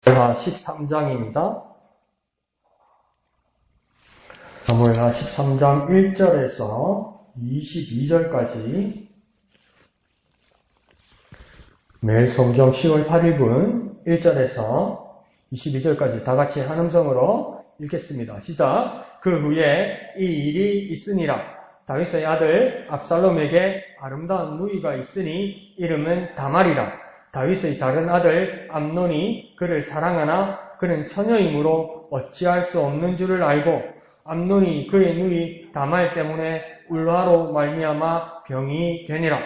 사무엘하 13장입니다. 사무엘하 13장 1절에서 22절까지 매일 성경 10월 8일분 1절에서 22절까지 다같이 한 음성으로 읽겠습니다. 시작. 그 후에 이 일이 있으니라. 다윗의 아들 압살롬에게 아름다운 누이가 있으니 이름은 다말이라. 다윗의 다른 아들 암논이 그를 사랑하나 그는 처녀이므로 어찌할 수 없는 줄을 알고 암논이 그의 누이 다말 때문에 울화로 말미암아 병이 되니라.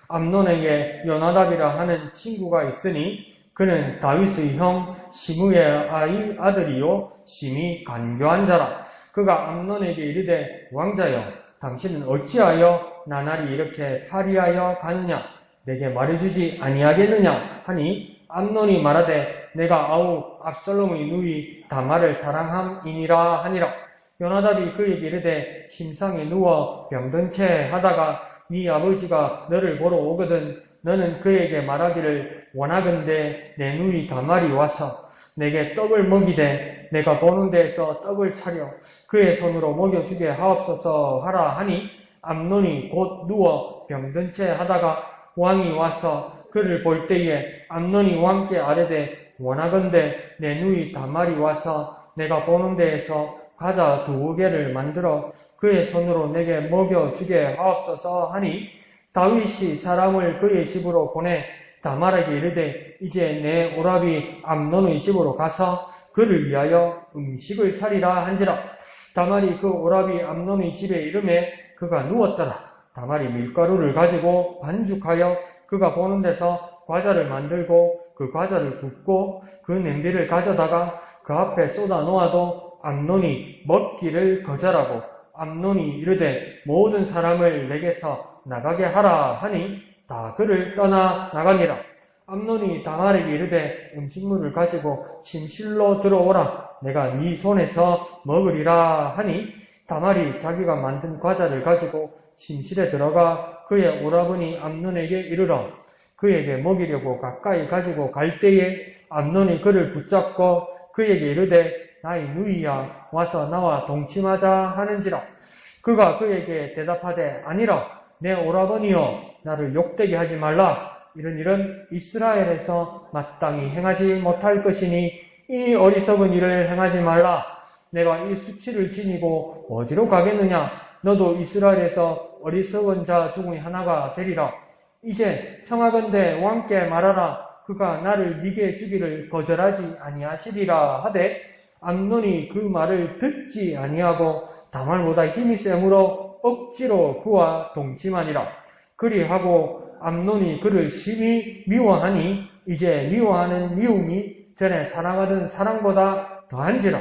암논에게 요나답이라 하는 친구가 있으니 그는 다윗의 형 시므의 아들이요 심히 간교한 자라. 그가 암논에게 이르되 왕자여 당신은 어찌하여 나날이 이렇게 파리하여 가느냐 내게 말해주지 아니하겠느냐 하니 암논이 말하되 내가 아우 압살롬의 누이 다말을 사랑함이니라 하니라. 요나답이 그에게 이르되 침상에 누워 병든 채 하다가 네 아버지가 너를 보러 오거든 너는 그에게 말하기를 원하건대 내 누이 다말이 와서 내게 떡을 먹이되 내가 보는 데에서 떡을 차려 그의 손으로 먹여주게 하옵소서 하라 하니 암논이 곧 누워 병든 채 하다가 왕이 와서 그를 볼 때에 암논이 왕께 아뢰되 원하건대 내 누이 다말이 와서 내가 보는 데에서 과자 2개를 만들어 그의 손으로 내게 먹여주게 하옵소서 하니 다윗이 사람을 그의 집으로 보내 다말에게 이르되 이제 내 오라비 암논의 집으로 가서 그를 위하여 음식을 차리라 한지라. 다말이 그 오라비 암논의 집에 이르매 그가 누웠더라. 다말이 밀가루를 가지고 반죽하여 그가 보는 데서 과자를 만들고 그 과자를 굽고 그 냄비를 가져다가 그 앞에 쏟아 놓아도 암논이 먹기를 거절하고 암논이 이르되 모든 사람을 내게서 나가게 하라 하니 다 그를 떠나 나가니라. 암논이 다말에게 이르되 음식물을 가지고 침실로 들어오라 내가 네 손에서 먹으리라 하니 다말이 자기가 만든 과자를 가지고 침실에 들어가 그의 오라버니 암논에게 이르러 그에게 먹이려고 가까이 가지고 갈 때에 암논이 그를 붙잡고 그에게 이르되 나의 누이야 와서 나와 동침하자 하는지라. 그가 그에게 대답하되 아니라 내 오라버니여 나를 욕되게 하지 말라. 이런 일은 이스라엘에서 마땅히 행하지 못할 것이니 이 어리석은 일을 행하지 말라. 내가 이 수치를 지니고 어디로 가겠느냐. 너도 이스라엘에서 어리석은 자 중의 하나가 되리라. 이제 청하건대 왕께 말하라. 그가 나를 네게 주기를 거절하지 아니하시리라 하되 암논이 그 말을 듣지 아니하고 다말보다 힘이 세므로 억지로 그와 동침하니라. 그리하고 암논이 그를 심히 미워하니 이제 미워하는 미움이 전에 사랑하던 사랑보다 더한지라.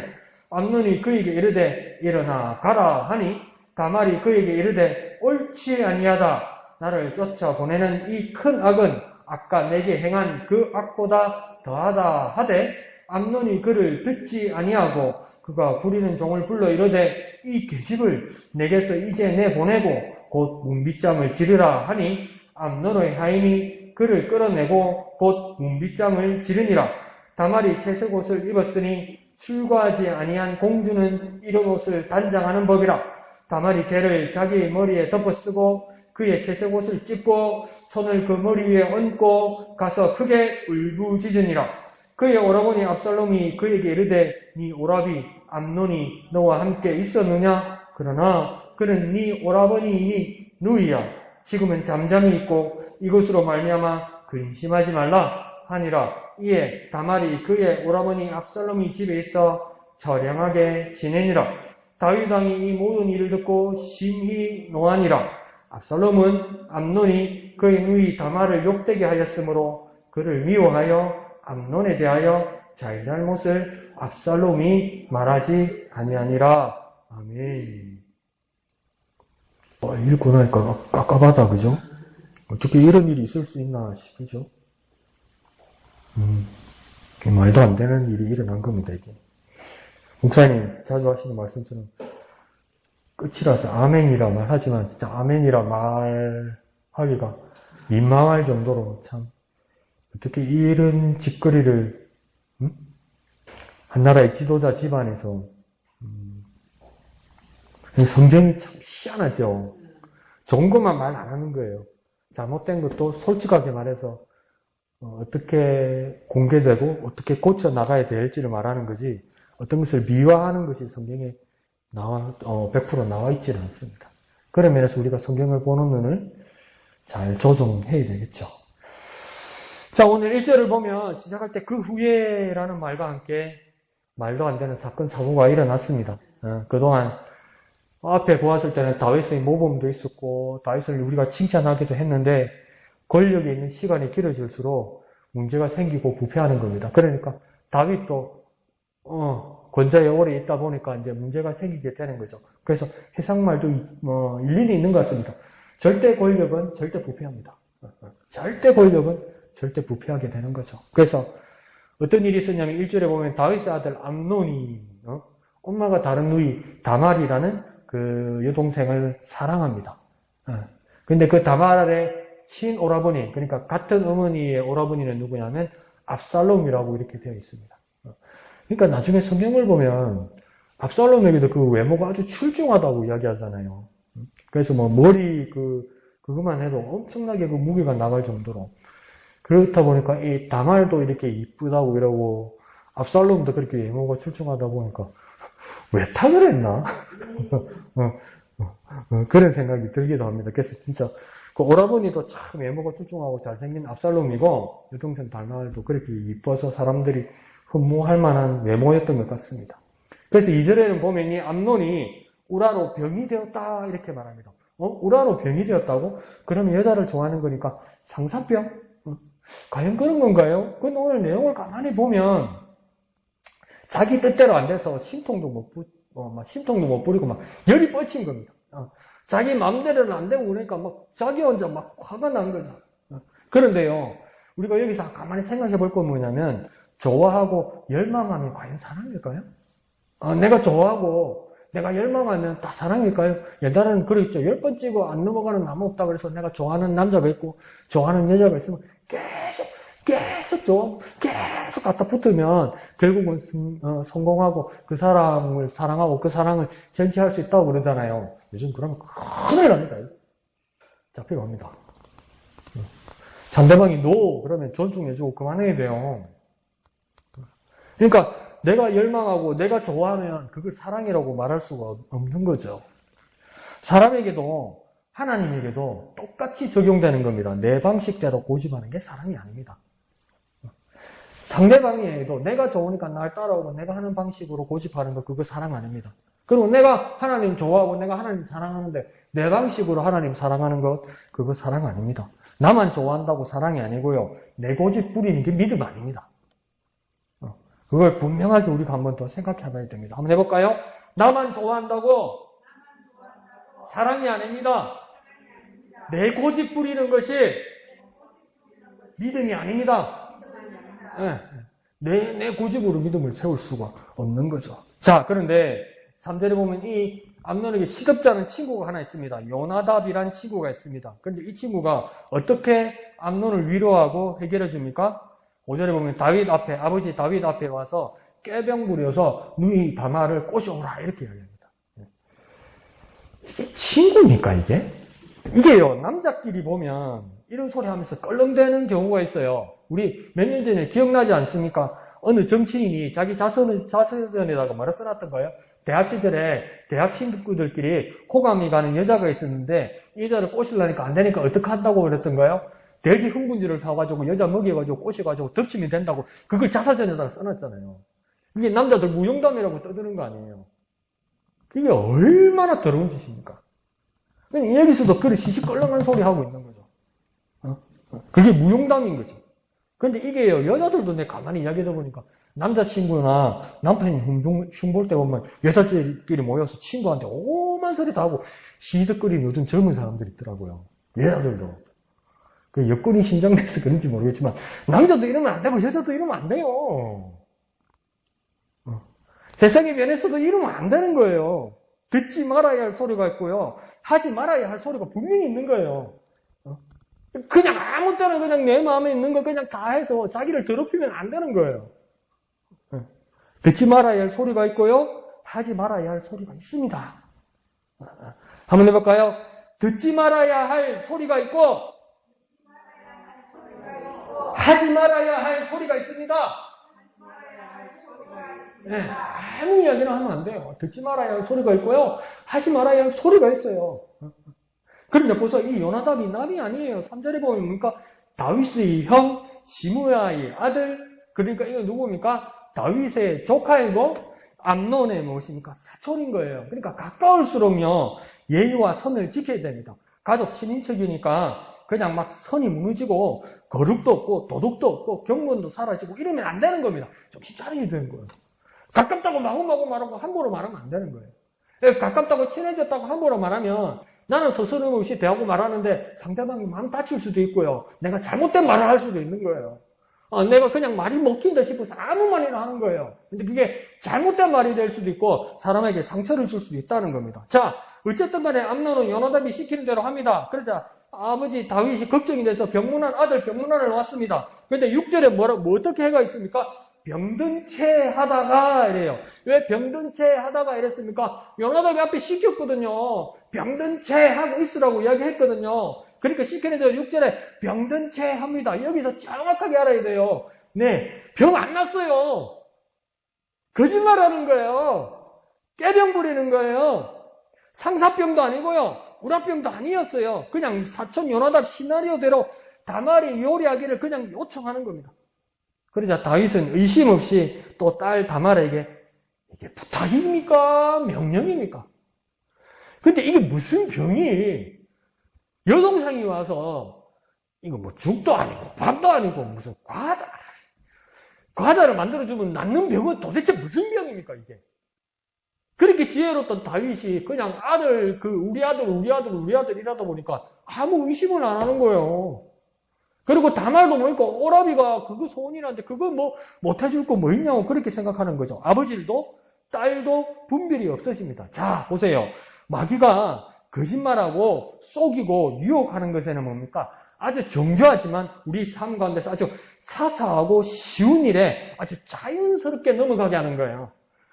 암논이 그에게 이르되 일어나 가라 하니 다말이 그에게 이르되 옳지 아니하다. 나를 쫓아보내는 이 큰 악은 아까 내게 행한 그 악보다 더하다 하되 암논이 그를 듣지 아니하고 그가 부리는 종을 불러 이르되 이 계집을 내게서 이제 내보내고 곧 문빗장을 지르라 하니 암논의 하인이 그를 끌어내고 곧 문빗장을 지르니라. 다말이 채색 옷을 입었으니 출가하지 아니한 공주는 이런 옷을 단장하는 법이라. 다말이 재를 자기의 머리에 덮어쓰고 그의 채색 옷을 찢고 손을 그 머리 위에 얹고 가서 크게 울부짖으니라. 그의 오라버니 압살롬이 그에게 이르되 네 오라비 암논이 너와 함께 있었느냐? 그러나 그는 네 오라버니이니 누이야. 지금은 잠잠히 있고 이것으로 말미암아 근심하지 말라 하니라. 이에 다말이 그의 오라버니 압살롬이 집에 있어 처량하게 지내니라. 다윗 왕이 이 모든 일을 듣고 심히 노하니라. 압살롬은 암논이 그의 누이 다말을 욕되게 하였으므로 그를 미워하여 암논에 대하여 잘잘못을 압살롬이 말하지 아니하니라. 아멘. 읽고 나니까 깝깝하다, 그죠? 어떻게 이런 일이 있을 수 있나 싶으죠? 말도 안 되는 일이 일어난 겁니다, 이게. 목사님 자주 하시는 말씀처럼 끝이라서 아멘이라 말하지만 진짜 아멘이라 말하기가 민망할 정도로 참 어떻게 이런 짓거리를 한나라의 지도자 집안에서 성경이 참 희한하죠. 좋은 것만 말 안 하는 거예요. 잘못된 것도 솔직하게 말해서 어떻게 공개되고 어떻게 고쳐 나가야 될지를 말하는 거지 어떤 것을 미화하는 것이 성경에 100% 나와 있지는 않습니다. 그런 면에서 우리가 성경을 보는 눈을 잘 조정해야 되겠죠. 자, 오늘 1절을 보면 시작할 때 그 후에라는 말과 함께 말도 안 되는 사건, 사고가 일어났습니다. 그동안 앞에 보았을 때는 다윗의 모범도 있었고 다윗을 우리가 칭찬하기도 했는데 권력에 있는 시간이 길어질수록 문제가 생기고 부패하는 겁니다. 그러니까 다윗도 권좌에 오래 있다 보니까 이제 문제가 생기게 되는 거죠. 그래서 해석말도 일리는 있는 것 같습니다. 절대 권력은 절대 부패합니다. 절대 권력은 절대 부패하게 되는 거죠. 그래서 어떤 일이 있었냐면 1절에 보면 다윗의 아들 암논이 엄마가 다른 누이 다말이라는 그 여동생을 사랑합니다. 근데 그 다말의 친오라버니, 그러니까 같은 어머니의 오라버니는 누구냐면 압살롬이라고 이렇게 되어 있습니다. 그러니까 나중에 성경을 보면 압살롬에게도 그 외모가 아주 출중하다고 이야기하잖아요. 그래서 뭐 머리 그것만 해도 엄청나게 그 무게가 나갈 정도로 그렇다 보니까 이 다말도 이렇게 이쁘다고 이러고 압살롬도 그렇게 외모가 출중하다 보니까 왜 탁을 했나? 그런 생각이 들기도 합니다. 그래서 진짜 그 오라버니도 참 외모가 출중하고 잘생긴 압살롬이고 여동생 다말도 그렇게 이뻐서 사람들이 흠모할 만한 외모였던 것 같습니다. 그래서 2절에는 보면 이 암논이 우라로 병이 되었다 이렇게 말합니다. 우라로 병이 되었다고? 그러면 여자를 좋아하는 거니까 상사병? 과연 그런 건가요? 그건 오늘 내용을 가만히 보면 자기 뜻대로 안 돼서 심통도 못 부리고 막 열이 뻗친 겁니다. 자기 마음대로는 안 되고 그러니까 막 자기 혼자 막 화가 난 거죠. 그런데요, 우리가 여기서 가만히 생각해 볼 건 뭐냐면 좋아하고 열망함이 과연 사랑일까요? 내가 좋아하고 내가 열망하면 다 사랑일까요? 옛날에는 그랬죠. 10번 찍어 안 넘어가는 나무 없다 그래서 내가 좋아하는 남자가 있고 좋아하는 여자가 있으면 계속 갖다 붙으면 결국은 성공하고 그 사람을 사랑하고 그 사랑을 전치할 수 있다고 그러잖아요. 요즘 그러면 큰일 납니다. 잡혀갑니다. 상대방이 노 그러면 존중해주고 그만해야 돼요. 그러니까 내가 열망하고 내가 좋아하면 그걸 사랑이라고 말할 수가 없는 거죠. 사람에게도 하나님에게도 똑같이 적용되는 겁니다. 내 방식대로 고집하는 게 사랑이 아닙니다. 상대방에게도 내가 좋으니까 날 따라오고 내가 하는 방식으로 고집하는 거 그거 사랑 아닙니다. 그리고 내가 하나님 좋아하고 내가 하나님 사랑하는데 내 방식으로 하나님 사랑하는 것 그거 사랑 아닙니다. 나만 좋아한다고 사랑이 아니고요. 내 고집 부리는 게 믿음 아닙니다. 그걸 분명하게 우리가 한 번 더 생각해 봐야 됩니다. 한번 해볼까요? 나만 좋아한다고 사랑이 아닙니다. 내 고집 부리는 것이 믿음이 아닙니다. 내 고집으로 믿음을 세울 수가 없는 거죠. 자, 그런데 3절에 보면 이 암논에게 시덥잖은 친구가 하나 있습니다. 요나답이라는 친구가 있습니다. 그런데 이 친구가 어떻게 암논을 위로하고 해결해 줍니까? 5절에 보면 아버지 다윗 앞에 와서 꾀병 부려서 누이 다말을 꼬셔오라 이렇게 이야기합니다. 이게 친구입니까 이게? 이게요 남자끼리 보면 이런 소리 하면서 껄렁대는 경우가 있어요. 우리 몇 년 전에 기억나지 않습니까? 어느 정치인이 자기 자서전에다가 뭐라 써놨던 거예요? 대학 시절에 대학 친구들끼리 호감이 가는 여자가 있었는데 이 여자를 꼬시려니까 안 되니까 어떻게 한다고 그랬던 거예요? 돼지 흥분제를 사가지고 여자 먹여가지고 꼬셔가지고 덮치면 된다고 그걸 자서전에다가 써놨잖아요. 이게 남자들 무용담이라고 떠드는 거 아니에요. 그게 얼마나 더러운 짓입니까? 여기서도 그런 시시껄렁한 소리 하고 있는 거죠. 그게 무용담인 거죠. 그런데 이게요, 여자들도 내 가만히 이야기해 보니까 남자친구나 남편이 흉볼 때 보면 여자들끼리 모여서 친구한테 오만 소리 다 하고 시득거리는 요즘 젊은 사람들이 있더라고요. 여자들도. 그 여건이 신장돼서 그런지 모르겠지만 남자도 이러면 안 되고 여자도 이러면 안 돼요. 세상의 면에서도 이러면 안 되는 거예요. 듣지 말아야 할 소리가 있고요. 하지 말아야 할 소리가 분명히 있는 거예요. 그냥 아무 때나 그냥 내 마음에 있는 거 그냥 다 해서 자기를 더럽히면 안 되는 거예요. 듣지 말아야 할 소리가 있고요. 하지 말아야 할 소리가 있습니다. 한번 해볼까요? 듣지 말아야 할 소리가 있고 하지 말아야 할 소리가 있습니다. 네, 아무 이야기나 하면 안 돼요. 듣지 말아야 할 소리가 있고요. 하지 말아야 할 소리가 있어요. 그런데 벌써 이 요나답이 남이 아니에요. 3절에 보면 뭡니까? 다윗의 형 시므야의 아들, 그러니까 이거 누구입니까? 다윗의 조카이고 암논의 무엇입니까? 사촌인 거예요. 그러니까 가까울수록요 예의와 선을 지켜야 됩니다. 가족 친인척이니까 그냥 막 선이 무너지고 거룩도 없고 도덕도 없고 경건도 사라지고 이러면 안 되는 겁니다. 정신 차려야 되는 거예요. 가깝다고 마구마구 말하고 함부로 말하면 안 되는 거예요. 가깝다고 친해졌다고 함부로 말하면 나는 스스럼 없이 대하고 말하는데 상대방이 마음 다칠 수도 있고요. 내가 잘못된 말을 할 수도 있는 거예요. 내가 그냥 말이 먹힌다 싶어서 아무 말이나 하는 거예요. 근데 그게 잘못된 말이 될 수도 있고 사람에게 상처를 줄 수도 있다는 겁니다. 자, 어쨌든 간에 암논은 요나답이 시키는 대로 합니다. 그러자 아버지 다윗이 걱정이 돼서 병문안 아들 병문안을 놓았습니다. 그런데 6절에 뭐 어떻게 해가 있습니까? 병든 채 하다가 이래요. 왜 병든 채 하다가 이랬습니까? 요나답이 앞에 시켰거든요. 병든 채 하고 있으라고 이야기했거든요. 그러니까 시키는 대로 6절에 병든 채 합니다. 여기서 정확하게 알아야 돼요. 네, 병 안 났어요. 거짓말하는 거예요. 깨병 부리는 거예요. 상사병도 아니고요. 우라병도 아니었어요. 그냥 사촌 요나답 시나리오대로 다말이 요리하기를 그냥 요청하는 겁니다. 그러자 다윗은 의심 없이 또 딸 다말에게 이게 부탁입니까? 명령입니까? 근데 이게 무슨 병이 여동생이 와서 이거 뭐 죽도 아니고 밥도 아니고 무슨 과자를 만들어주면 낫는 병은 도대체 무슨 병입니까 이게? 그렇게 지혜로웠던 다윗이 그냥 우리 아들 이러다 보니까 아무 의심을 안 하는 거예요. 그리고 다말도 보니까 오라비가 그거 소원이라는데 그거 뭐 못해줄 거 뭐 있냐고 그렇게 생각하는 거죠. 아버지도 딸도 분별이 없으십니다. 자, 보세요. 마귀가 거짓말하고 속이고 유혹하는 것에는 뭡니까? 아주 정교하지만 우리 삶 가운데서 아주 사사하고 쉬운 일에 아주 자연스럽게 넘어가게 하는 거예요.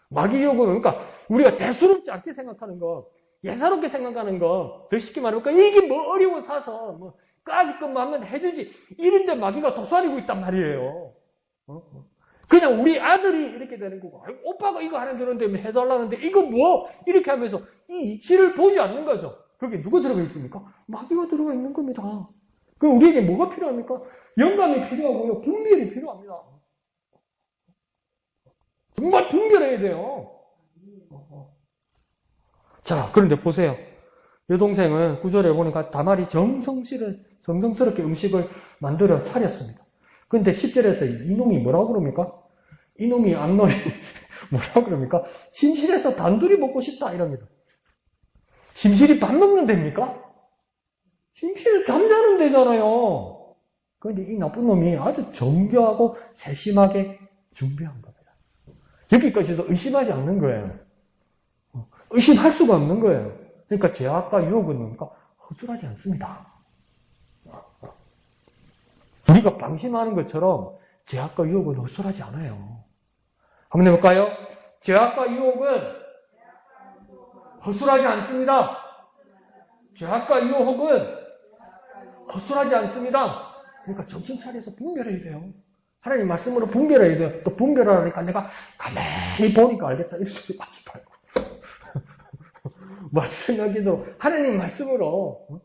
마귀 유혹은 뭡니까? 우리가 대수롭지 않게 생각하는 거, 예사롭게 생각하는 거, 더 쉽게 말하면 이게 뭐 어려운 사서 뭐 까짓 것만 하면 해주지. 이런데 마귀가 도사리고 있단 말이에요. 그냥 우리 아들이 이렇게 되는 거고, 오빠가 이거 하나 들었는데 해달라는데 이거 뭐? 이렇게 하면서 이 이치를 보지 않는 거죠. 그게 누가 들어가 있습니까? 마귀가 들어가 있는 겁니다. 그럼 우리에게 뭐가 필요합니까? 영감이 필요하고요. 분별이 필요합니다. 정말 분별해야 돼요. 자, 그런데 보세요. 여동생은 9절에 보니까 다말이 정성스럽게 음식을 만들어 차렸습니다. 그런데 10절에서 이놈이 뭐라고 그럽니까? 이놈이 암논이 뭐라고 그럽니까? 침실에서 단둘이 먹고 싶다 이럽니다. 침실이 밥 먹는 데입니까? 침실에 잠자는 데잖아요. 그런데 이 나쁜 놈이 아주 정교하고 세심하게 준비한 겁니다. 여기까지도 의심하지 않는 거예요. 의심할 수가 없는 거예요. 그러니까 죄악과 유혹은 뭡니까? 허술하지 않습니다. 우리가 방심하는 것처럼 죄악과 유혹은 허술하지 않아요. 한번 해볼까요? 죄악과 유혹은 허술하지 않습니다. 죄악과 유혹은 허술하지 않습니다. 그러니까 정신 차려서 분별해야 돼요. 하나님 말씀으로 분별해야 돼요. 또 분별하니까 내가 가만히 보니까 알겠다. 이럴 수 맞지 말고. 말씀하기도 하나님 말씀으로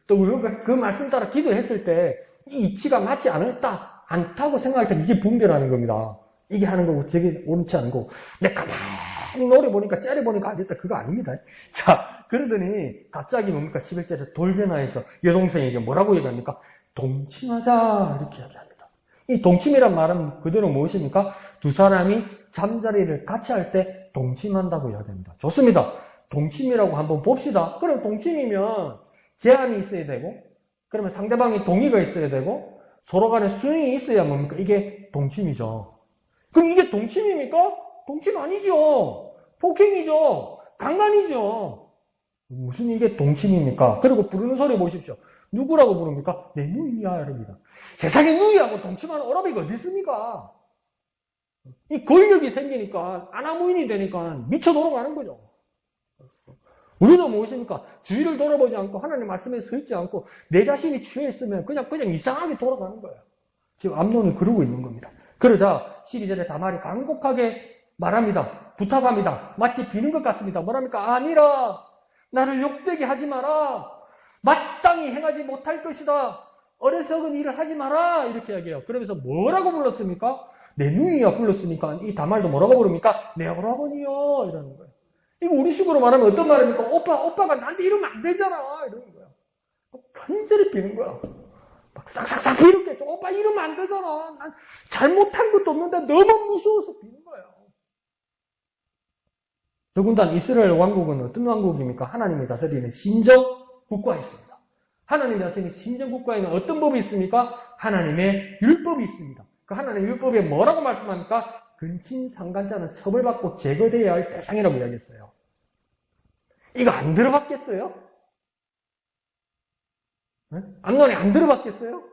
또 우리가 그 말씀 따라 기도했을 때 이 이치가 맞지 않다고 생각할 때 이게 분별하는 겁니다. 이게 하는 거고 저게 옳지 않은 거고 내가 가만히 노려보니까 째려보니까 알겠다. 그거 아닙니다. 자, 그러더니 갑자기 뭡니까? 11절에 돌변화해서 여동생에게 뭐라고 얘기합니까? 동침하자 이렇게 얘기합니다. 이 동침이란 말은 그대로 무엇입니까? 두 사람이 잠자리를 같이 할 때 동침한다고 이야기합니다. 좋습니다. 동침이라고 한번 봅시다. 그럼 동침이면 제한이 있어야 되고 그러면 상대방이 동의가 있어야 되고 서로 간에 수용이 있어야 뭡니까? 이게 동침이죠. 그럼 이게 동침입니까? 동침 아니죠. 폭행이죠. 강간이죠. 무슨 이게 동침입니까? 그리고 부르는 소리 보십시오. 누구라고 부릅니까? 내 누이야 이럽니다. 세상에 누이하고 동침하는 어라비가 어디 있습니까? 이 권력이 생기니까 아나무인이 되니까 미쳐 돌아가는 거죠. 우리는 무엇입니까? 주위를 돌아보지 않고 하나님 말씀에 서 있지 않고 내 자신이 취해 있으면 그냥 이상하게 돌아가는 거예요. 지금 암논은 그러고 있는 겁니다. 그러자 12절에 다말이 간곡하게 말합니다. 부탁합니다. 마치 비는 것 같습니다. 뭐랍니까? 아니라 나를 욕되게 하지 마라. 마땅히 행하지 못할 것이다. 어리석은 일을 하지 마라. 이렇게 이야기해요. 그러면서 뭐라고 불렀습니까? 내 누이야 불렀으니까 이 다말도 뭐라고 부릅니까? 내 오라버니요. 이러는 거예요. 이거 우리식으로 말하면 어떤 말입니까? 오빠가 나한테 이러면 안 되잖아. 이러는 거야. 간절히 비는 거야. 막 싹싹싹 이렇게 오빠 이러면 안 되잖아. 난 잘못한 것도 없는데 너무 무서워서 비는 거예요. 더군다나 이스라엘 왕국은 어떤 왕국입니까? 하나님이 다스리는 신정 국가에 있습니다. 하나님이 다스리는 신정 국가에는 어떤 법이 있습니까? 하나님의 율법이 있습니다. 그 하나님의 율법에 뭐라고 말씀합니까? 근친상간자는 처벌받고 제거되어야 할 대상이라고 이야기했어요. 이거 안 들어봤겠어요? 네? 암논이 안 들어봤겠어요?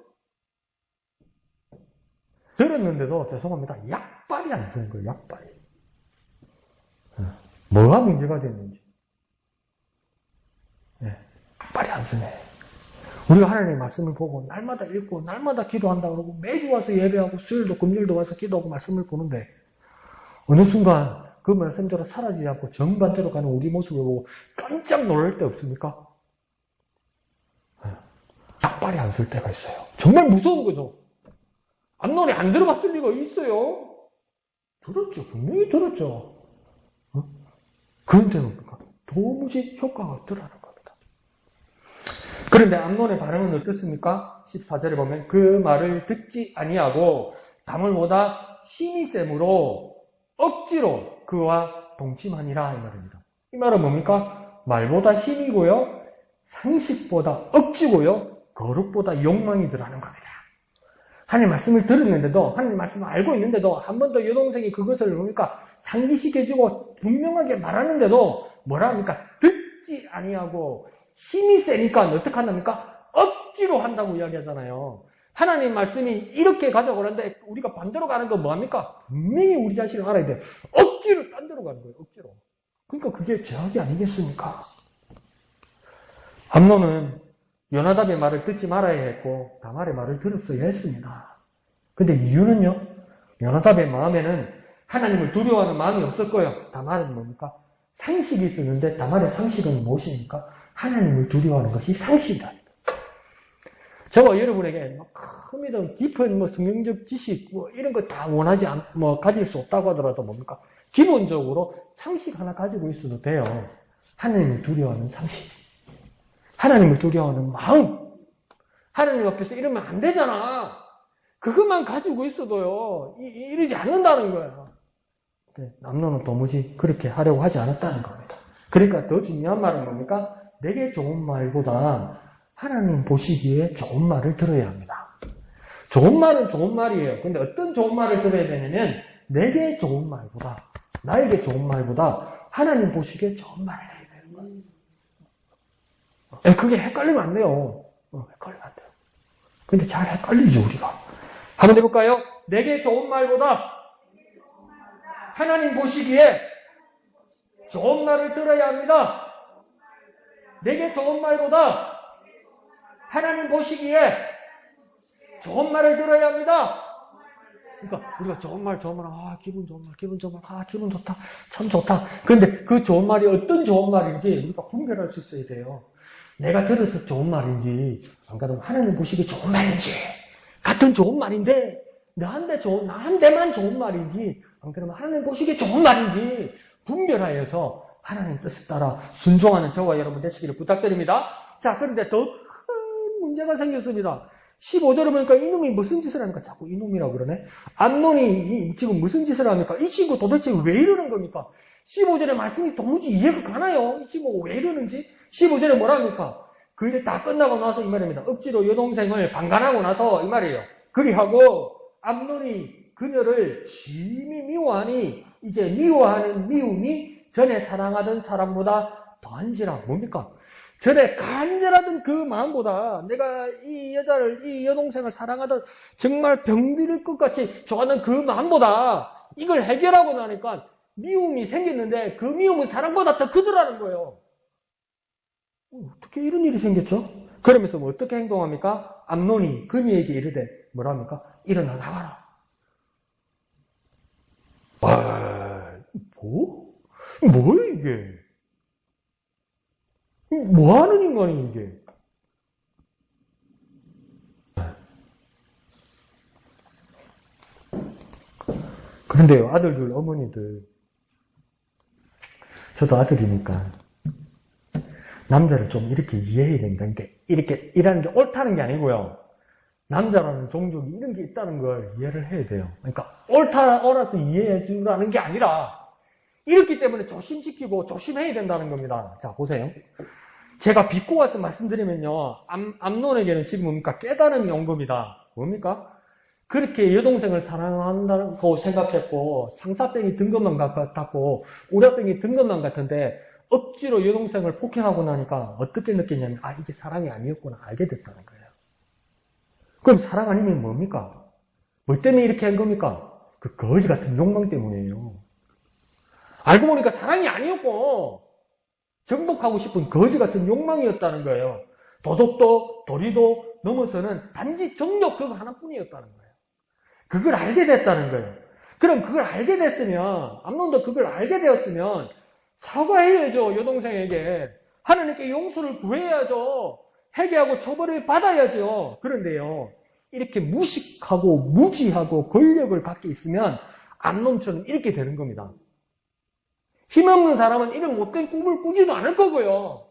들었는데도 죄송합니다. 약발이 안 쓰는 거예요. 약발이. 뭐가 문제가 됐는지. 네, 약발이 안 쓰네. 우리가 하나님의 말씀을 보고 날마다 읽고 날마다 기도한다고 그러고 매주 와서 예배하고 수요일도 금요일도 와서 기도하고 말씀을 보는데 어느 순간 그 말씀대로 사라지지 않고 정반대로 가는 우리 모습을 보고 깜짝 놀랄 때 없습니까? 약발이 안 쓸 때가 있어요. 정말 무서운 거죠. 암논이 안 들어봤을 리가 있어요. 들었죠. 분명히 들었죠. 그런데는 도무지 효과가 없더라는 겁니다. 그런데 암논의 반응은 어떻습니까? 14절에 보면 그 말을 듣지 아니하고 다말보다 힘이 셈으로 억지로 그와 동침하니라 이 말입니다. 이 말은 뭡니까? 말보다 힘이고요. 상식보다 억지고요. 거룩보다 욕망이 들어가는 겁니다. 하나님 말씀을 들었는데도 하나님 말씀을 알고 있는데도 한 번 더 여동생이 그것을 뭡니까? 상기시켜주고 분명하게 말하는데도 뭐라 합니까? 듣지 아니하고 힘이 세니까 어떻게 한답니까? 억지로 한다고 이야기하잖아요. 하나님 말씀이 이렇게 가져오는데 우리가 반대로 가는 건 뭐합니까? 분명히 우리 자신을 알아야 돼요. 억지로 딴 데로 가는 거예요. 억지로. 그러니까 그게 죄악이 아니겠습니까? 암논은 요나답의 말을 듣지 말아야 했고 다말의 말을 들었어야 했습니다. 근데 이유는요? 요나답의 마음에는 하나님을 두려워하는 마음이 없었고요. 다말은 뭡니까? 상식이 있었는데 다말의 상식은 무엇입니까? 하나님을 두려워하는 것이 상식이다. 저와 여러분에게 크면 깊은 성경적 지식 이런 거 다 원하지 가질 수 없다고 하더라도 뭡니까? 기본적으로 상식 하나 가지고 있어도 돼요. 하나님을 두려워하는 상식. 하나님을 두려워하는 마음. 하나님 앞에서 이러면 안 되잖아. 그것만 가지고 있어도요. 이러지 않는다는 거예요. 암논은 도무지 그렇게 하려고 하지 않았다는 겁니다. 그러니까 더 중요한 말은 뭡니까? 내게 좋은 말보다 하나님 보시기에 좋은 말을 들어야 합니다. 좋은 말은 좋은 말이에요. 근데 어떤 좋은 말을 들어야 되냐면 내게 좋은 말보다 나에게 좋은 말보다 하나님 보시기에 좋은 말을 해야 되는 거예요. 그게 헷갈리면 안 돼요. 헷갈리면 안 돼요. 근데 잘 헷갈리죠, 우리가. 한번 해볼까요? 내게 좋은 말보다 하나님 보시기에 좋은 말을 들어야 합니다. 내게 좋은 말보다 하나님 보시기에 좋은 말을 들어야 합니다. 그러니까 우리가 좋은 말, 기분 좋은 말, 기분 좋다, 참 좋다. 그런데 그 좋은 말이 어떤 좋은 말인지 우리가 분별할 수 있어야 돼요. 내가 들어서 좋은 말인지, 안 그러면 하나님 보시기에 좋은 말인지, 같은 좋은 말인데 나한테만 좋은 말인지, 안 그러면 하나님 보시기에 좋은 말인지 분별하여서 하나님 뜻에 따라 순종하는 저와 여러분 되시기를 부탁드립니다. 자, 그런데 더 큰 문제가 생겼습니다. 15절에 보니까 이놈이 무슨 짓을 합니까? 자꾸 이놈이라고 그러네. 암논이 지금 무슨 짓을 합니까? 이 친구 도대체 왜 이러는 겁니까? 15절의 말씀이 도무지 이해가 가나요? 이 친구가 왜 이러는지? 15절에 뭐라 합니까? 그 일 다 끝나고 나서 이 말입니다. 억지로 여동생을 방관하고 나서 이 말이에요. 그리하고 암논이 그녀를 심히 미워하니 이제 미워하는 미움이 전에 사랑하던 사람보다 더한지라. 뭡니까? 전에 간절하던 그 마음보다 내가 이 여자를, 이 여동생을 사랑하던 정말 병들을 것 같이 좋아하는 그 마음보다 이걸 해결하고 나니까 미움이 생겼는데 그 미움은 사랑보다 더 크더라는 거예요. 어떻게 이런 일이 생겼죠? 그러면서 뭐 어떻게 행동합니까? 암논이 그니에게 이르되 뭐랍니까? 일어나 나가라. 뭐야 이게? 뭐 하는 인간이 이게? 그런데요, 아들들, 어머니들. 저도 아들이니까. 남자를 좀 이렇게 이해해야 된다는 게, 이렇게 일하는 게 옳다는 게 아니고요. 남자라는 종족이 이런 게 있다는 걸 이해를 해야 돼요. 그러니까, 옳아서 이해해 주라는 게 아니라, 이렇기 때문에 조심시키고 조심해야 된다는 겁니다. 자, 보세요. 제가 비꼬아서 말씀드리면요, 암논에게는 지금 뭡니까? 깨달음이 온 겁니다. 뭡니까? 그렇게 여동생을 사랑한다고 생각했고, 상사병이 든 것만 같았고, 우라병이 든 것만 같은데, 억지로 여동생을 폭행하고 나니까 어떻게 느꼈냐면, 이게 사랑이 아니었구나, 알게 됐다는 거예요. 그럼 사랑 아니면 뭡니까? 뭐 때문에 이렇게 한 겁니까? 그 거지 같은 욕망 때문이에요. 알고 보니까 사랑이 아니었고, 정복하고 싶은 거지 같은 욕망이었다는 거예요. 도덕도, 도리도 넘어서는 단지 정욕 그거 하나뿐이었다는 거예요. 그걸 알게 됐다는 거예요. 그럼 그걸 알게 됐으면, 암논도 그걸 알게 되었으면, 사과해야죠, 여동생에게. 하나님께 용서를 구해야죠. 회개하고 처벌을 받아야죠. 그런데요, 이렇게 무식하고 무지하고 권력을 갖게 있으면, 암논처럼 이렇게 되는 겁니다. 힘없는 사람은 이런 못된 꿈을 꾸지도 않을 거고요.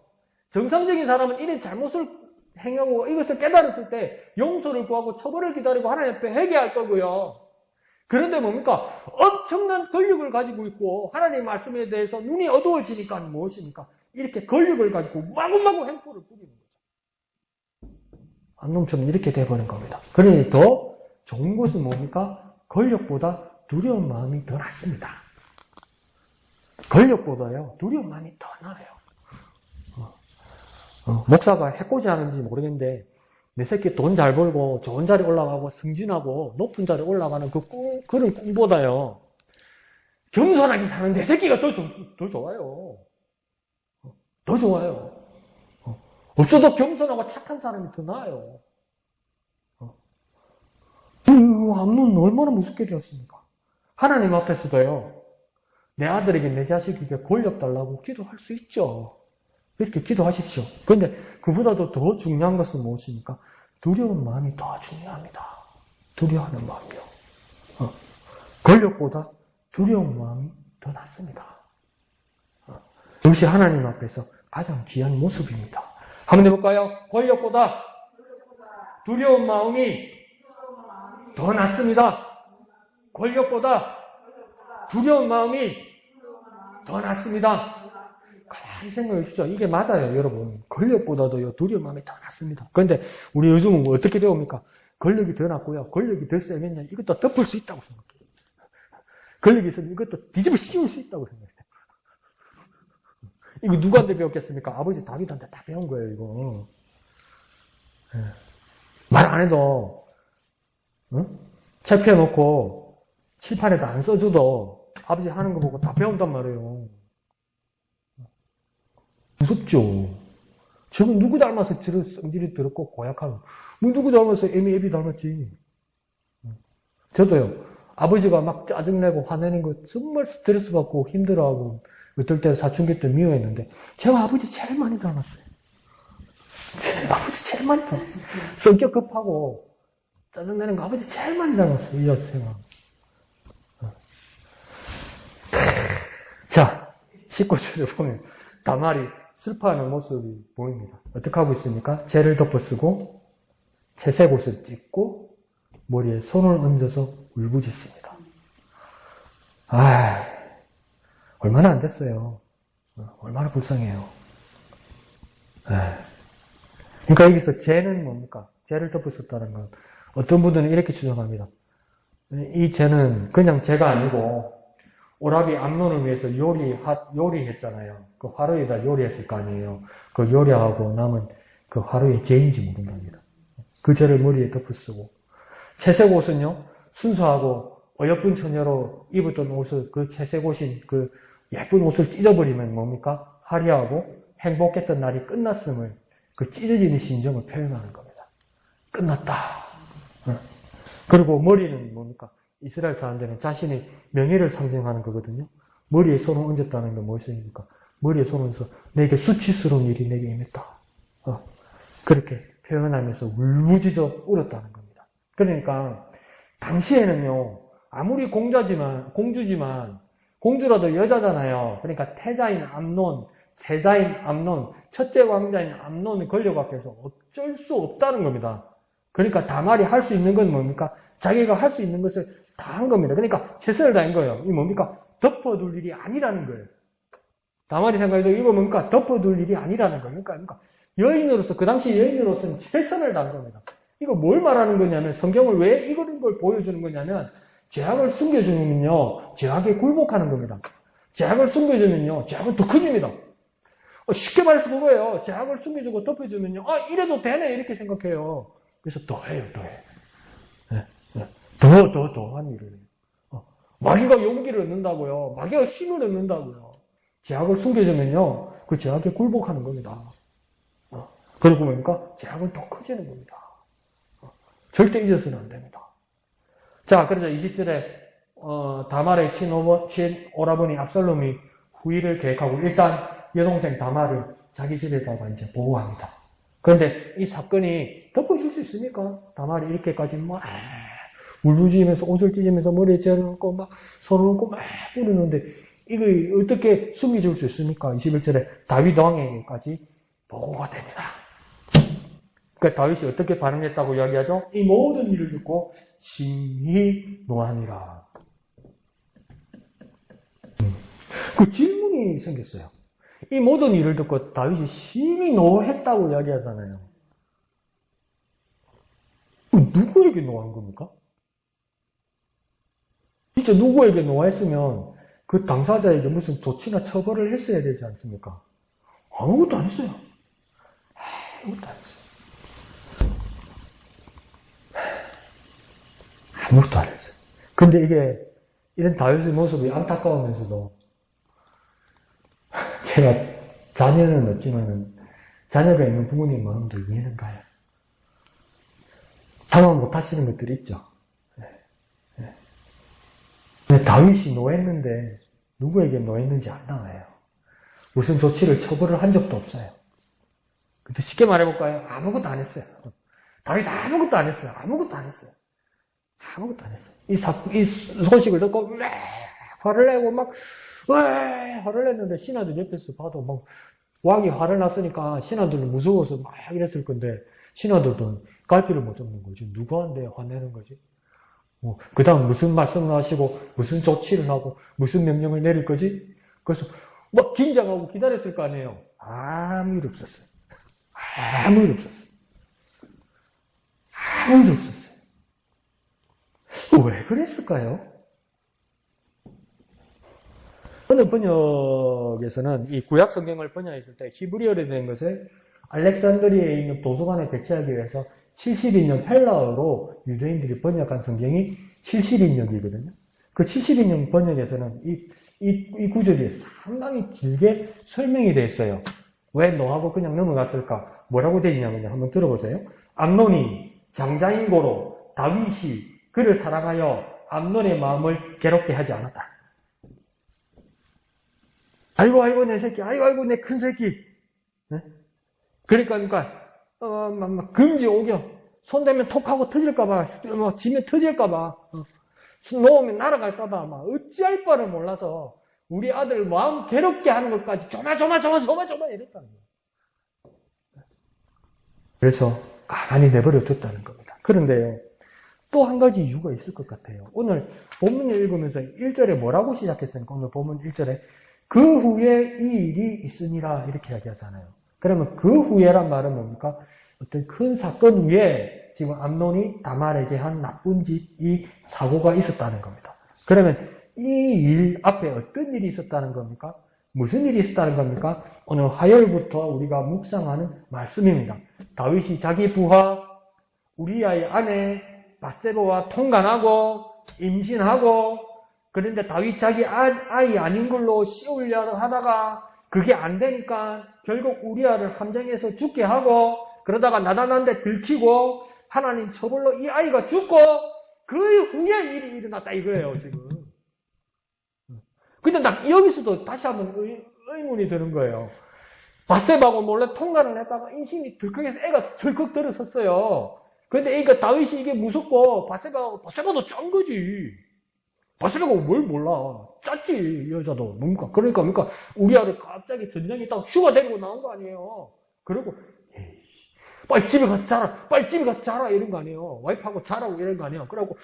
정상적인 사람은 이런 잘못을 행하고 이것을 깨달았을 때 용서를 구하고 처벌을 기다리고 하나님 앞에 회개할 거고요. 그런데 뭡니까? 엄청난 권력을 가지고 있고 하나님의 말씀에 대해서 눈이 어두워지니까 무엇입니까? 이렇게 권력을 가지고 마구마구 행포를 부리는 거죠. 암놈처럼 이렇게 돼버린 겁니다. 그러니 더 좋은 것은 뭡니까? 권력보다 두려운 마음이 더 낫습니다. 권력보다요, 두려운 마음이 더 나아요. 목사가 해코지 하는지 모르겠는데, 내 새끼 돈 잘 벌고, 좋은 자리 올라가고, 승진하고, 높은 자리 올라가는 그런 꿈보다요, 겸손하게 사는 내 새끼가 더 좋아요. 더 좋아요. 없어도 겸손하고 착한 사람이 더 나아요. 암논 얼마나 무섭게 되었습니까? 하나님 앞에서도요, 내 아들에게 내 자식에게 권력 달라고 기도할 수 있죠. 이렇게 기도하십시오. 그런데 그보다도 더 중요한 것은 무엇입니까? 두려운 마음이 더 중요합니다. 두려워하는 마음이요. 권력보다 두려운 마음이 더 낫습니다. 이것이 하나님 앞에서 가장 귀한 모습입니다. 한번 해볼까요? 권력보다 두려운 마음이 더 낫습니다. 권력보다 두려운 마음이 더 낫습니다. 가만히 생각해 주십시오. 이게 맞아요, 여러분. 권력보다도요, 두려운 마음이 더 낫습니다. 그런데 우리 요즘은 뭐 어떻게 되옵니까? 권력이 더 낫고요. 권력이 더 세면요, 이것도 덮을 수 있다고 생각해요. 권력이 있으면 이것도 뒤집어 씌울 수 있다고 생각해요. 이거 누구한테 배웠겠습니까? 아버지 다윗한테 다 배운 거예요, 이거. 말 안 해도, 책 펴놓고, 칠판에도 안 써줘도, 아버지 하는 거 보고 다 배운단 말이에요. 무섭죠? 저건 누구 닮아서 저런 성질이 더럽고 고약하노? 뭐 누구 닮아서 애비 닮았지? 저도요, 아버지가 막 짜증내고 화내는 거 정말 스트레스 받고 힘들어하고, 어떨 때 사춘기 때 미워했는데, 제가 아버지 제일 많이 닮았어요. 아버지 제일 많이 닮았어요. 성격 급하고, 짜증내는 거 아버지 제일 많이 닮았어요, 이 여생아. 자, 19절에 보면, 다말이 슬퍼하는 모습이 보입니다. 어떻게 하고 있습니까? 재를 덮어쓰고, 채색 옷을 찢고, 머리에 손을 얹어서 울부짖습니다. 얼마나 안 됐어요. 얼마나 불쌍해요. 그러니까 여기서 죄는 뭡니까? 죄를 덮었었다는 건 어떤 분들은 이렇게 추정합니다. 이 죄는 그냥 죄가 아니고 오라비 암논을 위해서 요리했잖아요. 그 화로에다 요리했을 거 아니에요. 그 요리하고 남은 그 화로의 죄인지 모른답니다. 그 죄를 머리에 덮어쓰고 채색 옷은요, 순수하고 어여쁜 처녀로 입었던 옷을, 그 채색 옷인 그 예쁜 옷을 찢어버리면 뭡니까? 화려하고 행복했던 날이 끝났음을, 그 찢어지는 심정을 표현하는 겁니다. 끝났다. 그리고 머리는 뭡니까? 이스라엘 사람들은 자신의 명예를 상징하는 거거든요. 머리에 손을 얹었다는 게 무엇입니까? 머리에 손을 얹어서 내게 수치스러운 일이 내게 임했다. 그렇게 표현하면서 울부짖어 울었다는 겁니다. 그러니까 당시에는요, 아무리 공주지만 공주라도 여자잖아요. 그러니까 태자인 암논, 제자인 암논, 첫째 왕자인 암논이 권력 앞에서 어쩔 수 없다는 겁니다. 그러니까 다말이 할 수 있는 건 뭡니까? 자기가 할 수 있는 것을 다 한 겁니다. 그러니까 최선을 다한 거예요. 이 뭡니까? 덮어둘 일이 아니라는 거예요. 다말이 생각해도 이거 뭡니까? 덮어둘 일이 아니라는 거예요. 그러니까 여인으로서, 그 당시 여인으로서는 최선을 다한 겁니다. 이거 뭘 말하는 거냐면, 성경을 왜 이런 걸 보여주는 거냐면, 죄악을 숨겨주면요, 죄악에 굴복하는 겁니다. 죄악을 숨겨주면요, 죄악은 더 커집니다. 쉽게 말해서 그거예요. 죄악을 숨겨주고 덮어주면요, 이래도 되네, 이렇게 생각해요. 그래서 더 해요, 더 해. 더한 일을 해요. 마귀가 용기를 얻는다고요. 마귀가 힘을 얻는다고요. 죄악을 숨겨주면요, 그 죄악에 굴복하는 겁니다. 그러고 보니까 죄악은 더 커지는 겁니다. 절대 잊어서는 안 됩니다. 자, 그래서 20절에 다말의 친오라버니 압살롬이 후위를 계획하고 일단 여동생 다말을 자기 집에다가 이제 보호합니다. 그런데 이 사건이 덮어줄 수 있습니까? 다말이 이렇게까지 막 울부짖으면서 옷을 찢으면서 머리에 재를 넣고 막 손을 넣고 막 뿌리는데 이거 어떻게 숨겨줄 수 있습니까? 21절에 다윗 왕에게까지 보고가 됩니다. 그러니까 다윗이 어떻게 반응했다고 이야기하죠? 이 모든 일을 듣고 심히 노하니라. 그 질문이 생겼어요. 이 모든 일을 듣고 다윗이 심히 노했다고 이야기하잖아요. 누구에게 노한 겁니까? 진짜 누구에게 노했으면 그 당사자에게 무슨 조치나 처벌을 했어야 되지 않습니까? 아무것도 안 했어요. 아무것도 안 했어요. 아무것도 안 했어요. 근데 이게, 이런 다윗의 모습이 안타까우면서도, 제가 자녀는 없지만, 자녀가 있는 부모님 마음도 이해는 가요. 당황 못 하시는 것들이 있죠. 근데 다윗이 노했는데, 누구에게 노했는지 안 나와요. 무슨 조치를 처벌을 한 적도 없어요. 근데 쉽게 말해볼까요? 아무것도 안 했어요. 다윗이 아무것도 안 했어요. 아무것도 안 했어요. 아무것도 안 했어요. 이 소식을 듣고, 화를 내고 화를 냈는데, 신하들 옆에서 봐도 왕이 화를 났으니까, 신하들은 무서워서 막 이랬을 건데, 신하들도 갈피를 못 잡는 거지. 누구한테 화내는 거지? 그 다음 무슨 말씀을 하시고, 무슨 조치를 하고, 무슨 명령을 내릴 거지? 그래서 긴장하고 기다렸을 거 아니에요. 아무 일 없었어요. 아무 일 없었어요. 아무 일 없었어요. 왜 그랬을까요? 어느 번역에서는 이 구약 성경을 번역했을 때 히브리어로 된 것을 알렉산드리아에 있는 도서관에 배치하기 위해서 70인용 헬라어로 유대인들이 번역한 성경이 70인용이거든요. 그 70인용 번역에서는 이 구절이 상당히 길게 설명이 되어 있어요. 왜 노하고 그냥 넘어갔을까? 뭐라고 되어 있냐면요. 한번 들어보세요. 암논이 장자인 고로 다윗이 그를 사랑하여 암논의 마음을 괴롭게 하지 않았다. 아이고 내 새끼, 아이고 내 큰 새끼. 네? 그러니까 금지 오겨. 손대면 톡하고 터질까봐, 지면 터질까봐, 놓으면 날아갈까봐 어찌할 바를 몰라서 우리 아들 마음 괴롭게 하는 것까지 조마조마 이랬다는 거예요. 그래서 가만히 내버려 뒀다는 겁니다. 그런데요. 또 한 가지 이유가 있을 것 같아요. 오늘 본문을 읽으면서 1절에 뭐라고 시작했습니까? 오늘 본문 1절에 그 후에 이 일이 있으니라 이렇게 이야기하잖아요. 그러면 그 후에란 말은 뭡니까? 어떤 큰 사건 후에 지금 암논이 다말에게 한 나쁜 짓이 사고가 있었다는 겁니다. 그러면 이 일 앞에 어떤 일이 있었다는 겁니까? 무슨 일이 있었다는 겁니까? 오늘 화요일부터 우리가 묵상하는 말씀입니다. 다윗이 자기 부하 우리아의 아내 바세바와 통간하고 임신하고 그런데 다윗 자기 아이 아닌 걸로 씌우려 하다가 그게 안 되니까 결국 우리아를 함정에서 죽게 하고 그러다가 나단한테 들키고 하나님 처벌로 이 아이가 죽고 그 후에 일이 일어났다 이거예요 지금. 근데 나 여기서도 다시 한번 의문이 드는 거예요. 바세바하고 몰래 통관을 했다가 임신이 들컥해서 애가 들컥 들어섰어요. 근데 애가 다윗이 이게 무섭고 바세바도 짠 거지. 바세바가 뭘 몰라. 짰지 여자도. 뭡니까? 그러니까 우리아를 갑자기 전쟁에 있다가 휴가 데리고 나온 거 아니에요. 그리고 빨리 집에 가서 자라 이런 거 아니에요. 와이프하고 자라고 이런 거 아니에요. 그래갖고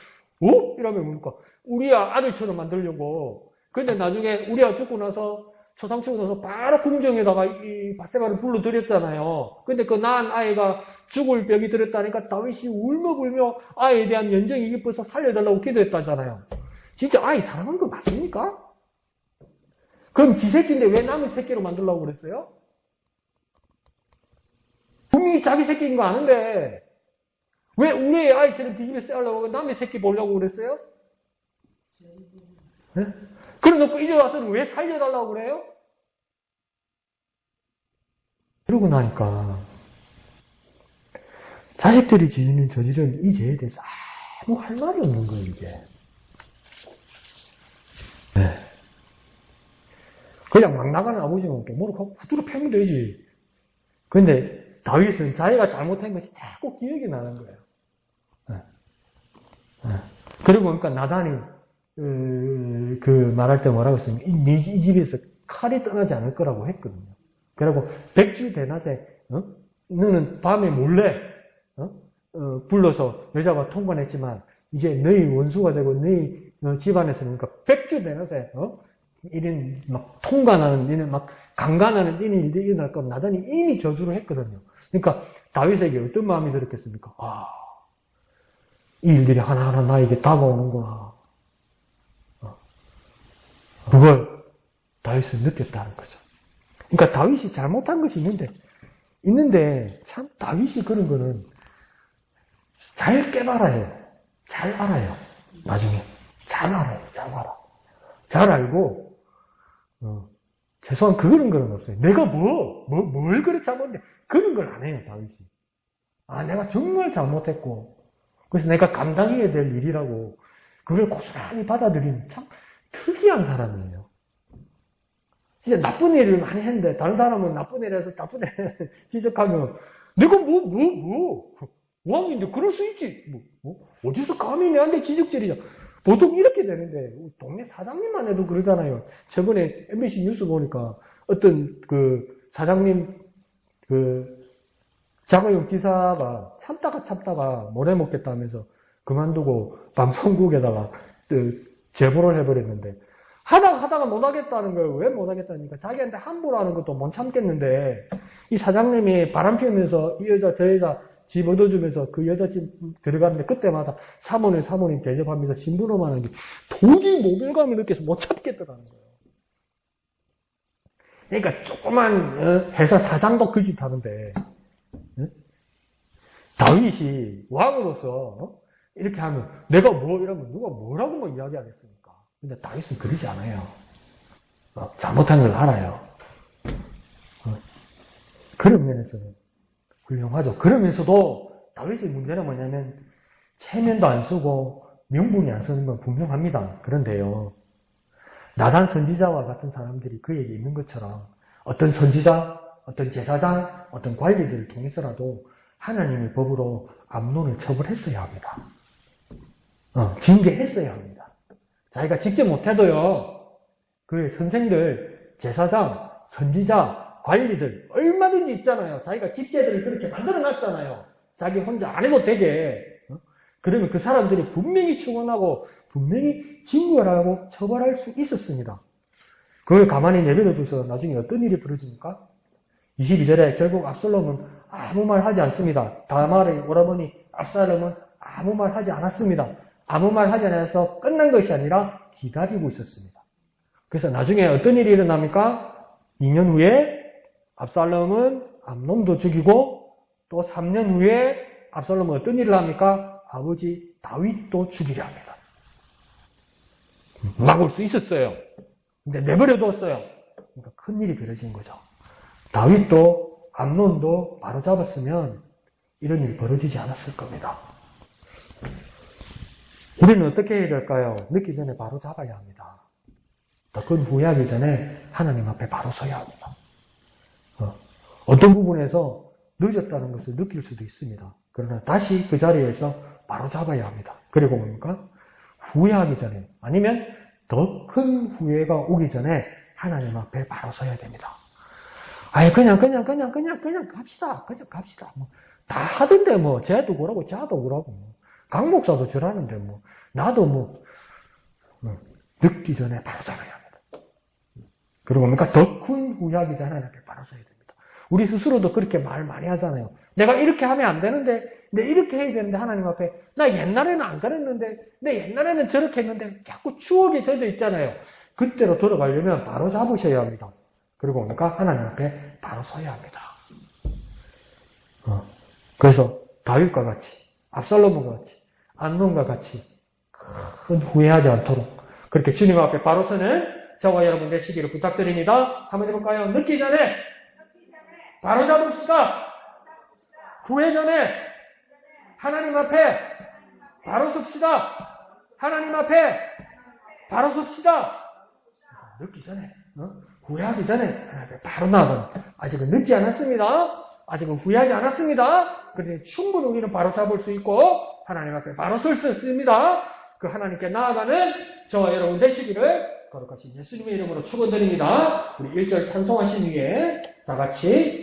이러면 뭡니까? 우리아 아들처럼 만들려고. 근데 나중에 우리아 죽고 나서 초상치고 나서 바로 궁정에다가 이 바세바를 불러들였잖아요. 근데 그 낳은 아이가 죽을 병이 들었다니까 다윗이 울며불며 아이에 대한 연정이 깊어서 살려달라고 기도했다잖아요. 진짜 아이 사랑한 거 맞습니까? 그럼 지 새끼인데 왜 남의 새끼로 만들려고 그랬어요? 분명히 자기 새끼인 거 아는데 왜 우리 아이처럼 뒤집어 쓰려고 남의 새끼 보려고 그랬어요? 네? 그래놓고 이제 와서는 왜 살려달라고 그래요? 그러고 나니까 자식들이 저지른 이 죄에 대해서 아무 할 말이 없는 거예요 이게. 네. 그냥 막 나가는 아버지가 뭐라고 후두로 패면 되지. 근데 다윗은 자기가 잘못한 것이 자꾸 기억이 나는 거예요. 네. 네. 그리고 그러니까 나단이 말할 때 뭐라고 했어요? 이 집에서 칼이 떠나지 않을 거라고 했거든요. 그리고 백주 대낮에 너는 밤에 몰래 불러서 여자가 통관했지만 이제 너희 원수가 되고 너희 집안에서는 그러니까 백주 대낮에 이런 막 통관하는 이런 막 강간하는 이런 일들이 일어날 건 나단이 이미 저주를 했거든요. 그러니까 다윗에게 어떤 마음이 들었겠습니까? 이 일들이 하나하나 나에게 다가오는구나. 그걸 다윗은 느꼈다는 거죠. 그러니까 다윗이 잘못한 것이 있는데 참 다윗이 그런 거는 잘 깨달아요. 잘 알아요. 나중에 잘 알아요. 잘 알고 최소한 그런 거는 없어요. 내가 뭘 그래 잘못했는데 그런 걸 안 해요. 다윗이. 내가 정말 잘못했고 그래서 내가 감당해야 될 일이라고 그걸 고스란히 받아들이는 참 특이한 사람이에요. 진짜 나쁜 일을 많이 했는데 다른 사람은 나쁜 일 해서 나쁜 일 지적하면 내가 왕인데 그럴 수 있지. 어디서 감히 내한테 지적질이냐. 보통 이렇게 되는데 동네 사장님만 해도 그러잖아요. 저번에 MBC 뉴스 보니까 어떤 그 사장님 자가용 기사가 참다가 모래 먹겠다면서 그만두고 방송국에다가 제보를 해버렸는데 하다가 못하겠다는 거예요. 왜 못하겠다니까 자기한테 함부로 하는 것도 못 참겠는데 이 사장님이 바람 피우면서 이 여자 저 여자 집 얻어주면서 그 여자 집 들어가는데 그때마다 사모님 대접하면서 심부름 하는 게 도저히 모멸감을 느껴서 못 참겠더라는 거예요. 그러니까 조그만 회사 사장도 그 짓 하는데 다윗이 왕으로서 이렇게 하면 내가 이러면 누가 뭐라고 이야기하겠습니까? 근데 다윗은 그러지 않아요. 잘못한 걸 알아요. 그런 면에서는 훌륭하죠. 그러면서도 다윗의 문제는 뭐냐면 체면도 안 쓰고 명분이 안 쓰는 건 분명합니다. 그런데요. 나단 선지자와 같은 사람들이 그에게 있는 것처럼 어떤 선지자, 어떤 제사장, 어떤 관리들을 통해서라도 하나님의 법으로 암논을 처벌했어야 합니다. 징계했어야 합니다. 자기가 직접 못해도요. 그 선생들, 제사장, 선지자, 관리들 얼마든지 있잖아요. 자기가 직제들을 그렇게 만들어놨잖아요. 자기 혼자 안 해도 되게. 그러면 그 사람들이 분명히 충원하고 분명히 징벌하고 처벌할 수 있었습니다. 그걸 가만히 내버려둬서 나중에 어떤 일이 벌어집니까? 22절에 결국 압살롬은 아무 말 하지 않습니다. 다말의 오라버니 압살롬은 아무 말 하지 않았습니다. 아무 말 하지 않아서 끝난 것이 아니라 기다리고 있었습니다. 그래서 나중에 어떤 일이 일어납니까? 2년 후에 압살롬은 암논도 죽이고 또 3년 후에 압살롬은 어떤 일을 합니까? 아버지 다윗도 죽이려 합니다. 막을 수 있었어요. 근데 내버려 뒀어요. 그러니까 큰일이 벌어진 거죠. 다윗도 암논도 바로 잡았으면 이런 일이 벌어지지 않았을 겁니다. 우리는 어떻게 해야 될까요? 늦기 전에 바로 잡아야 합니다. 더 큰 후회하기 전에 하나님 앞에 바로 서야 합니다. 어떤 부분에서 늦었다는 것을 느낄 수도 있습니다. 그러나 다시 그 자리에서 바로 잡아야 합니다. 그리고 뭡니까? 후회하기 전에 아니면 더 큰 후회가 오기 전에 하나님 앞에 바로 서야 됩니다. 아예 그냥 갑시다. 그냥 갑시다. 뭐, 다 하던데 뭐 쟤도 그러고 쟤도 그러고 뭐. 강 목사도 저라는데 뭐 나도 뭐 늦기 전에 바로 잡아야 합니다. 그리고 뭡니까? 더 큰 후회하기 전에 하나님 앞에 바로 서야 됩니다. 우리 스스로도 그렇게 말 많이 하잖아요. 내가 이렇게 하면 안 되는데, 내 이렇게 해야 되는데 하나님 앞에 나 옛날에는 안 그랬는데, 내 옛날에는 저렇게 했는데 자꾸 추억에 젖어 있잖아요. 그때로 돌아가려면 바로 잡으셔야 합니다. 그리고 뭡니까? 하나님 앞에 바로 서야 합니다. 그래서 다윗과 같이, 압살롬과 같이, 암논과 같이 큰 후회하지 않도록 그렇게 주님 앞에 바로 서는 저와 여러분 되시기를 부탁드립니다. 한번 해볼까요? 늦기 전에 바로 잡읍시다. 후회 전에 하나님 앞에 바로 섭시다. 하나님 앞에 바로 섭시다. 늦기 전에, 후회하기 전에 하나님 앞에 바로 나아가는. 아직은 늦지 않았습니다. 아직은 후회하지 않았습니다. 그런데 충분히 우리는 바로 잡을 수 있고 하나님 앞에 바로 설 수 있습니다. 그 하나님께 나아가는 저와 여러분 되시기를 거룩하신 예수님의 이름으로 축원드립니다. 우리 1절 찬송하신 후에 다 같이